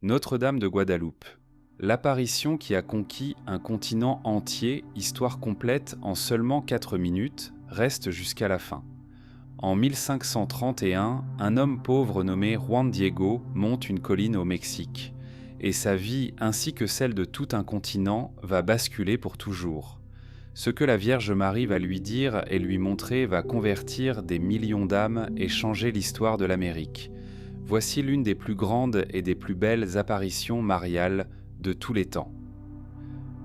Notre-Dame de Guadeloupe. L'apparition qui a conquis un continent entier, histoire complète en seulement 4 minutes, reste jusqu'à la fin. En 1531, un homme pauvre nommé Juan Diego monte une colline au Mexique, et sa vie ainsi que celle de tout un continent va basculer pour toujours. Ce que la Vierge Marie va lui dire et lui montrer va convertir des millions d'âmes et changer l'histoire de l'Amérique. Voici l'une des plus grandes et des plus belles apparitions mariales de tous les temps.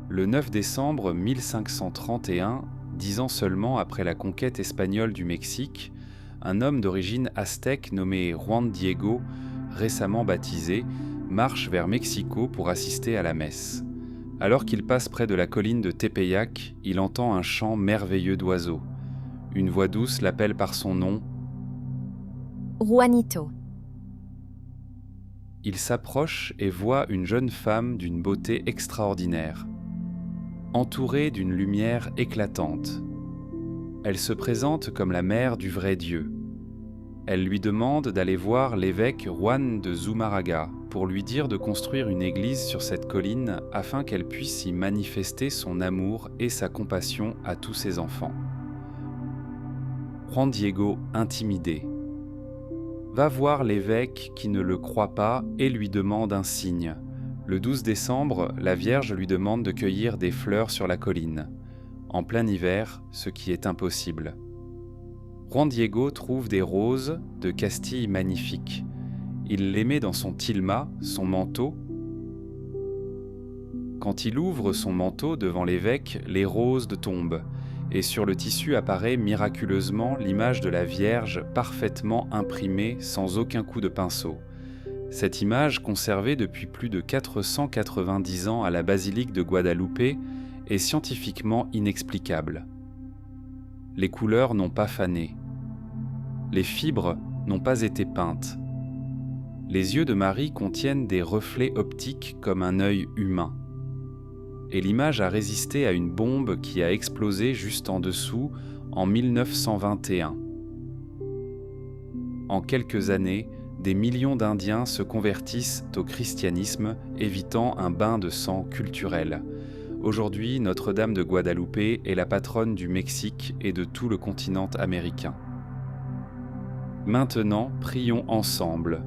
Le 9 décembre 1531, 10 ans seulement après la conquête espagnole du Mexique, un homme d'origine aztèque nommé Juan Diego, récemment baptisé, marche vers Mexico pour assister à la messe. Alors qu'il passe près de la colline de Tepeyac, il entend un chant merveilleux d'oiseaux. Une voix douce l'appelle par son nom. Juanito. Il s'approche et voit une jeune femme d'une beauté extraordinaire, entourée d'une lumière éclatante. Elle se présente comme la mère du vrai Dieu. Elle lui demande d'aller voir l'évêque Juan de Zumárraga pour lui dire de construire une église sur cette colline afin qu'elle puisse y manifester son amour et sa compassion à tous ses enfants. Juan Diego, intimidé, va voir l'évêque qui ne le croit pas et lui demande un signe. Le 12 décembre, la Vierge lui demande de cueillir des fleurs sur la colline. En plein hiver, ce qui est impossible. Juan Diego trouve des roses de Castille magnifiques. Il les met dans son tilma, son manteau. Quand il ouvre son manteau devant l'évêque, les roses tombent, et sur le tissu apparaît miraculeusement l'image de la Vierge parfaitement imprimée sans aucun coup de pinceau. Cette image, conservée depuis plus de 490 ans à la basilique de Guadeloupe, est scientifiquement inexplicable. Les couleurs n'ont pas fané. Les fibres n'ont pas été peintes. Les yeux de Marie contiennent des reflets optiques comme un œil humain. Et l'image a résisté à une bombe qui a explosé juste en dessous en 1921. En quelques années, des millions d'Indiens se convertissent au christianisme, évitant un bain de sang culturel. Aujourd'hui, Notre-Dame de Guadeloupe est la patronne du Mexique et de tout le continent américain. Maintenant, prions ensemble.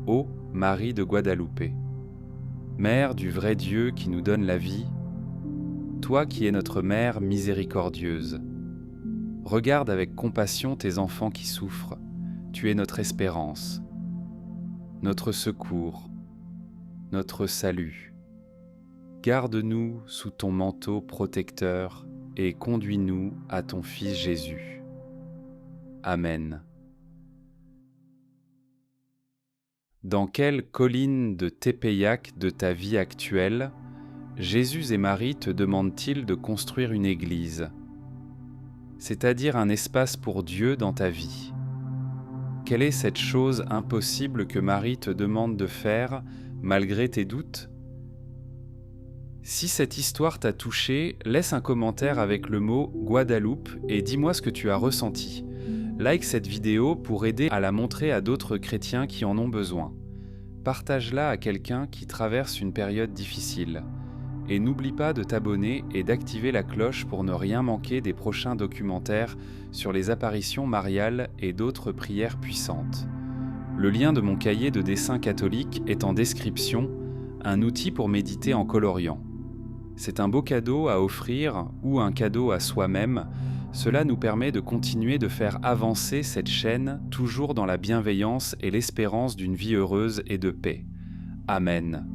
Ô Marie de Guadeloupe, Mère du vrai Dieu qui nous donne la vie, toi qui es notre Mère miséricordieuse, regarde avec compassion tes enfants qui souffrent, tu es notre espérance, notre secours, notre salut. Garde-nous sous ton manteau protecteur et conduis-nous à ton Fils Jésus. Amen. Dans quelle colline de Tepeyac de ta vie actuelle, Jésus et Marie te demandent-ils de construire une église, c'est-à-dire un espace pour Dieu dans ta vie? Quelle est cette chose impossible que Marie te demande de faire malgré tes doutes? Si cette histoire t'a touché, laisse un commentaire avec le mot Guadeloupe et dis-moi ce que tu as ressenti. Like cette vidéo pour aider à la montrer à d'autres chrétiens qui en ont besoin. Partage-la à quelqu'un qui traverse une période difficile. Et n'oublie pas de t'abonner et d'activer la cloche pour ne rien manquer des prochains documentaires sur les apparitions mariales et d'autres prières puissantes. Le lien de mon cahier de dessin catholique est en description, un outil pour méditer en coloriant. C'est un beau cadeau à offrir ou un cadeau à soi-même. Cela nous permet de continuer de faire avancer cette chaîne toujours dans la bienveillance et l'espérance d'une vie heureuse et de paix. Amen.